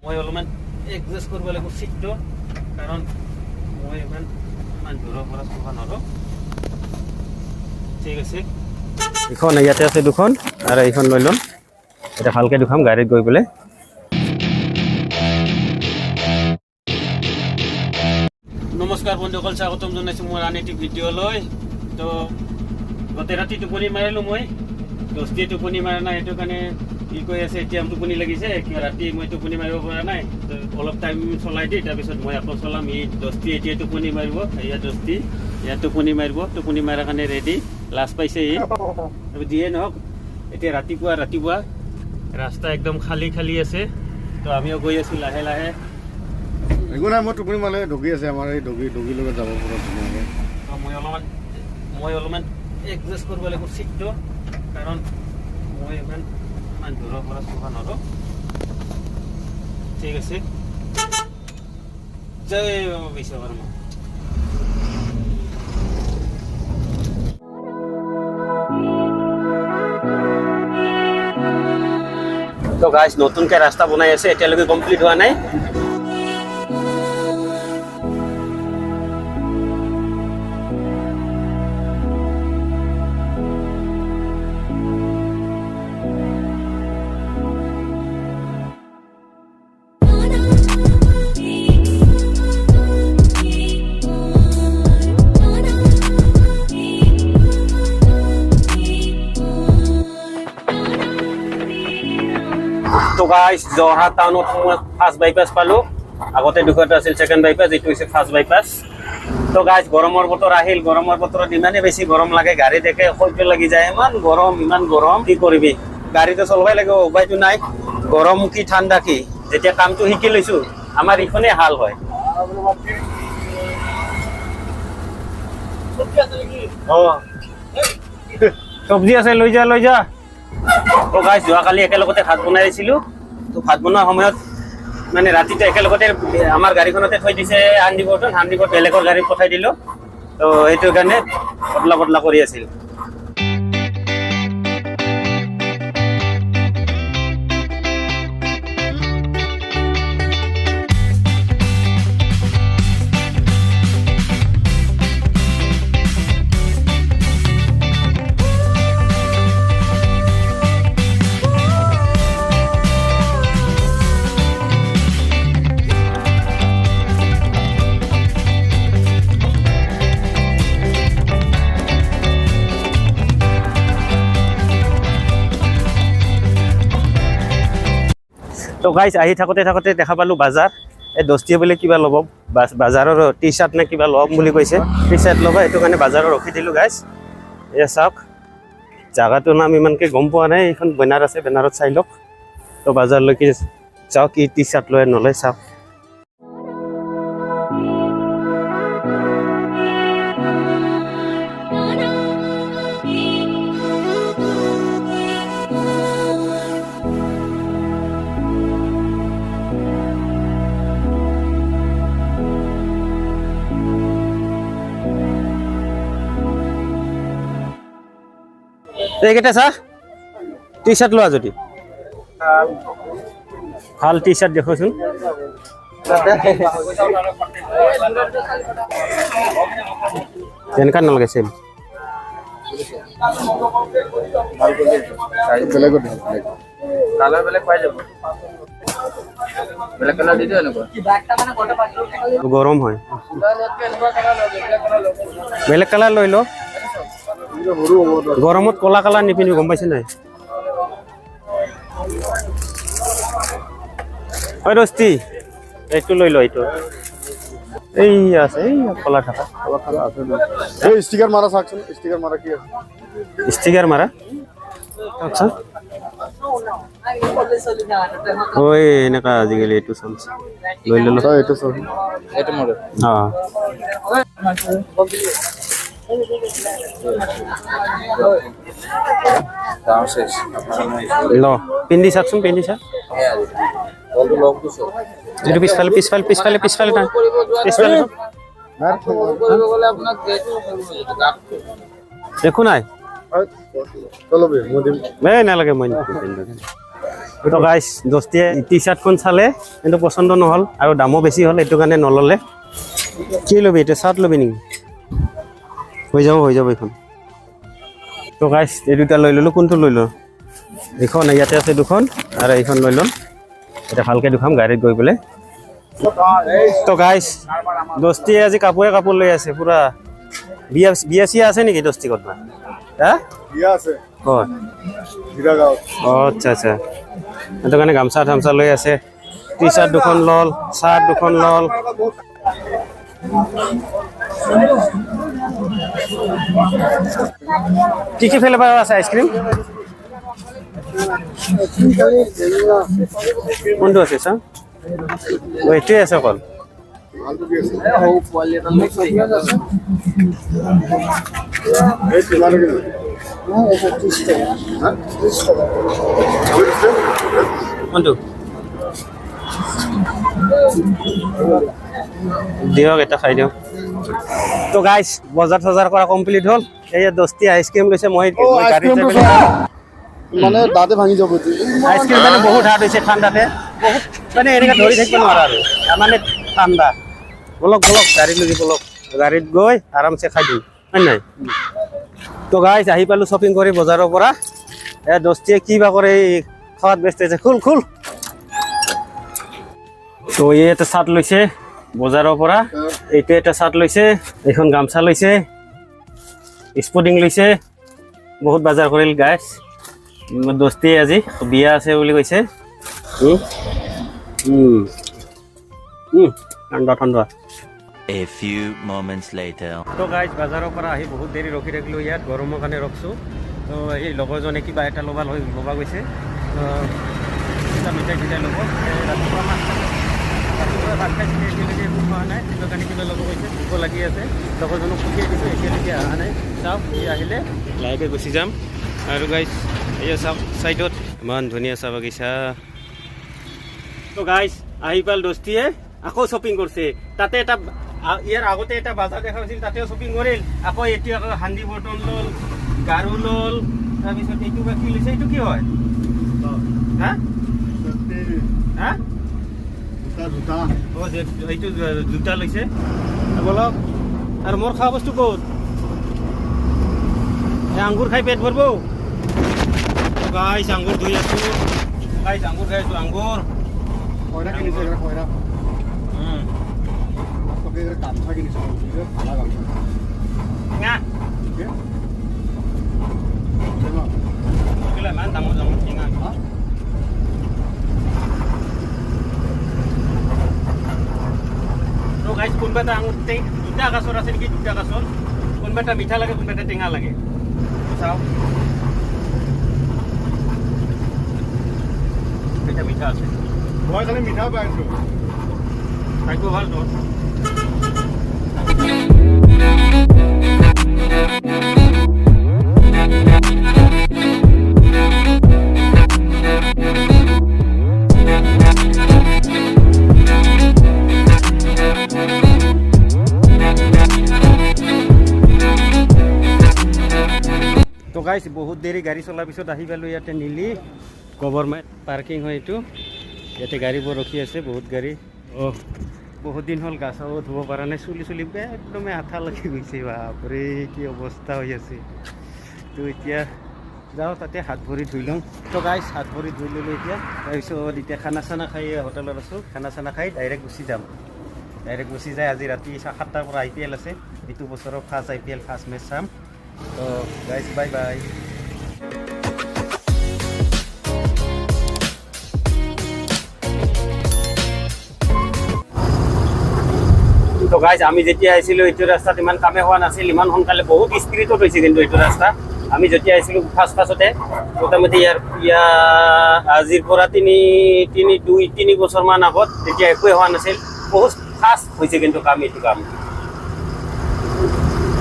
মই অলপমান এডজাষ্ট কৰিব লাগিব চিটটো, কাৰণ মই ইমান দূৰৰ পৰা চলাব নোৱাৰোঁ। ঠিক আছে, এইখন ইয়াতে আছে দুখন আৰু এইখন লৈ ল'ম। এতিয়া ভালকৈ দুখাম গাড়ীত গৈ পেলাই। নমস্কাৰ বন্ধুসকল, স্বাগতম জনাইছোঁ মোৰ আন এটি ভিডিঅ'লৈ। তো গোটেই ৰাতি টোপনি মাৰিলোঁ মই, দস্তিয়ে টোপনি মাৰা নাই, সেইটো কাৰণে কি কৈ আছে এতিয়া টোপনি লাগিছে, ৰাতি মই টোপনি মাৰিব পৰা নাই। তো অলপ টাইম চলাই দি তাৰপিছত মই আকৌ চলাম। ই দস্তি এতিয়া টোপনি মাৰিব, এয়া দস্তি ইয়াত টোপনি মাৰিব, টোপনি মাৰাৰ কাৰণে ৰেডি, লাজ পাইছে ই। যিয়ে নহওক, এতিয়া ৰাতিপুৱা ৰাস্তা একদম খালী খালী আছে। তো আমিও গৈ আছোঁ লাহে লাহে। একো নাই, মই টোপনি মাৰিলে ডগি আছে আমাৰ, এই ডগিৰ লগত যাব পৰা ধুনীয়াকৈ। মই অলপমান এডজাষ্ট কৰিব লাগিব চিটটো, কাৰণ মই ইমান দূৰৰ পৰা চলাব নোৱাৰোঁ। ঠিক আছে, জয় বিশ্বকৰ্মা। তো গাইজ, নতুনকৈ ৰাস্তা বনাই আছে, এতিয়ালৈকে কমপ্লিট হোৱা নাই। তো গাইজ, যোৰহাট টাউনত মই ফাৰ্ষ্ট বাইপাছ পালোঁ। আগতে দুখত আছিল ছেকেণ্ড বাইপাছ, এইটো হৈছে ফাৰ্ষ্ট বাইপাছ। তো গাইজ, গৰমৰ বতৰ আহিল। গৰমৰ বতৰত ইমানেই বেছি গৰম লাগে, গাড়ী দেখে সহ্য লাগি যায়। ইমান গৰম, কি কৰিবি, গাড়ীটো চলাবই লাগিব, উপায়টো নাই। গৰম কি ঠাণ্ডা কি, যেতিয়া কামটো শিকি লৈছোঁ, আমাৰ ইখনেই হাল হয়। চব্জি আছে, লৈ যা। তো গাইজ, যোৱাকালি একেলগতে ভাত বনাই দিছিলোঁ। তো ভাত বনোৱাৰ সময়ত মানে ৰাতিটো একেলগতে আমাৰ গাড়ীখনতে থৈ দিছে আন দিব বেলেগৰ গাড়ীত পঠাই দিলোঁ। তো সেইটো কাৰণে বদলা কৰি আছিল। তো গাইজ, আহি থাকোঁতে দেখা পালোঁ বাজাৰ। এই দস্তিয়ে বোলে কিবা ল'ব, বাজাৰৰ টি চাৰ্ট নে কিবা ল'ম বুলি কৈছে। টি চাৰ্ট ল'বা, সেইটো কাৰণে বাজাৰত ৰখি দিলোঁ গাইজ। এয়া চাওক, জাগাটোৰ নাম ইমানকৈ গম পোৱা নাই। এইখন বেনাৰ আছে, বেনাৰত চাই লওক। তো বাজাৰলৈকে যাওক, কি টি চাৰ্ট লয় নলয় চাওক। এইকেইটা চা, টি চাৰ্ট লোৱা যদি ভাল টি চাৰ্ট দেখোচোন। তেনেকুৱা নালাগে চেম। গৰম হয়, বেলেগ কালাৰ লৈ ল। গৰমত কলা কালাৰ নিপিন্ধিবি, গম পাইছে নাই? হয় দস্তি, এইটো লৈ ল। এইটো এই আছে, এই কলা থকা ষ্টিকাৰ মাৰা চাওকচোন, ষ্টিকাৰ মাৰা কি আছে? ষ্টিকাৰ মাৰা চাওকচোন। ওই এনেকা আজিকালি এইটো চলছে, লৈ ল'লো। এইটো চল, এইটো মডেল। অঁ, ল পিন্ধি চাওকচোন, পিন্ধি চাওক। এইটো পিছফালে নাই, একো নাই। এই নালাগে, মই তো গাইছ দস্তিয়ে টি চাৰ্টখন চালে কিন্তু পচন্দ নহ'ল আৰু দামো বেছি হ'ল এইটো কাৰণে নল'লে কি ল'বি এতিয়া চাৰ্ট ল'বি নেকি হৈ যাব এইখন তো গাইছ এই দুটা লৈ ল'লোঁ কোনটো লৈ ল এইখন ইয়াতে আছে দুখন আৰু এইখন লৈ ল'ম এতিয়া ভালকৈ দুখাম গাড়ীত গৈ পেলাই তো গাইছ দস্তিয়ে আজি কাপোৰ লৈ আছে পুৰা বিয়া চিয়া আছে নেকি দস্তি ক'তবা হা বিয়া আছে হয় হিৰাগাঁৱত আচ্ছা আচ্ছা সেইটো কাৰণে গামচা ঠামচা লৈ আছে টি চাৰ্ট দুখন ল'ল চাৰ্ট দুখন ল'ল কি কি ফ্লেভাৰ আছে আইচক্ৰীম কোনটো আছে চাওঁ এইটোৱে আছে অকল কোনটো দিয়ক এটা খাই দিওঁ তো গাইছ বজাৰ চজাৰ কৰা কমপ্লিট হ'ল এই দস্তি আইচক্ৰীম লৈছে মই গাড়ীত মানে দাঁতে ভাঙি যাব আইচক্ৰীম মানে বহুত হাৰ্ড হৈছে ঠাণ্ডাতে বহুত মানে এনেকৈ ধৰি থাকিব নোৱাৰা আৰু মানে ঠাণ্ডা বলক গাড়ীত লৈ বলক গাড়ীত গৈ আৰামছে খাই দিম হয় নাই তো গাইছ আহি পালোঁ শ্বপিং কৰি বজাৰৰ পৰা দস্তিয়ে কি বা কৰে এই খোৱাত ব্যস্ত আছে খুল তো এই এটা চাৰ্ট লৈছে বজাৰৰ পৰা এইটো এটা চাৰ্ট লৈছে এইখন গামচা লৈছে স্পৰ্টিং লৈছে বহুত বজাৰ কৰিল গাইছ দস্তিয়ে আজি বিয়া আছে বুলি কৈছে ঠাণ্ডা A few moments later. তো গাইজ বজাৰৰ পৰা আহি বহুত দেৰি ৰখি থাকিলোঁ ইয়াত গৰমৰ কাৰণে ৰখছোঁ তো এই লগৰজনে কিবা এটা ল'বা গৈছে তো মিঠাই ল'ব ৰাতিপুৱা ভাত খাইছিলে এতিয়ালৈকে একো খোৱা নাই সেইটো কাৰণে কিবা ল'ব গৈছে ভোক লাগি আছে লগৰজনক পঠিয়াই দিছোঁ এতিয়ালৈকে অহা নাই চাওক সি আহিলে লাহেকৈ গুচি যাম আৰু গাইজ এয়া চাওক চাইডত ইমান ধুনীয়া চাহ বাগিচা তো গাইজ আহি পাল দস্তিয়ে আকৌ শ্বপিং কৰিছে তাতে এটা ইয়াৰ আগতে এটা বজাৰ দেখা হৈছিল তাতেও শ্বপিং কৰিল আকৌ এতিয়া আকৌ হান্দি বৰ্তন ল'ল গাৰু ল'ল তাৰপিছত এইটো বা কি লৈছে এইটো কি হয় হা হা এইটো জোতা লৈছে বলক আৰু মোৰ খোৱা বস্তু ক'ত আঙুৰ খাই পেট ভৰব গাইছ আঙুৰ ধুই আছোঁ গাইছ আঙুৰ খাই আছোঁ আঙুৰ গামছা কিনিছোঁ ভালা গামছা ইমান ডাঙৰ টেঙা তো গাইছ কোনোবা এটা আঙুৰ দুটা গছৰ আছে নেকি দুটা গছৰ কোনোবা এটা মিঠা লাগে কোনোবা এটা টেঙা লাগে চাওক এটা মিঠা আছে মই খালি মিঠা পাই আছোঁ খাইটো ভাল তোৰ তো গাইছ বহুত দেৰি গাড়ী চলাৰ পিছত আহি পালোঁ ইয়াতে নীলি গভৰ্ণমেণ্ট পাৰ্কিং হয় এইটো ইয়াতে গাড়ীবোৰ ৰখি আছে বহুত গাড়ী বহুত দিন হ'ল গা চাও ধুব পৰা নাই চুলি একদমেই আঠা লাগি গৈছে বাপৰে কি অৱস্থা হৈ আছে তো এতিয়া যাওঁ তাতে হাত ভৰি ধুই লওঁ তো গাইছ হাত ভৰি ধুই ল'লোঁ তাৰপিছত এতিয়া খানা চানা খাই হোটেলত আছোঁ খানা চানা খাই ডাইৰেক্ট গুচি যাম ডাইৰেক্ট গুচি যায় আজি ৰাতি 7টাৰ পৰা IPL আছে এইটো বছৰৰ ফাৰ্ষ্ট IPL ফাৰ্ষ্ট মেচ চাম তো গাইছ বাই বাই তো গাইজ আমি যেতিয়া আহিছিলোঁ এইটো ৰাস্তাত ইমান কামে হোৱা নাছিল ইমান সোনকালে বহুত স্পীডত হৈছে কিন্তু এইটো ৰাস্তা আমি যেতিয়া আহিছিলোঁ ফাৰ্ষ্টতে মোটামুটি ইয়াৰ আজিৰ পৰা দুই তিনি বছৰমান আগত তেতিয়া একোৱে হোৱা নাছিল বহুত ফাষ্ট হৈছে কিন্তু এইটো কাম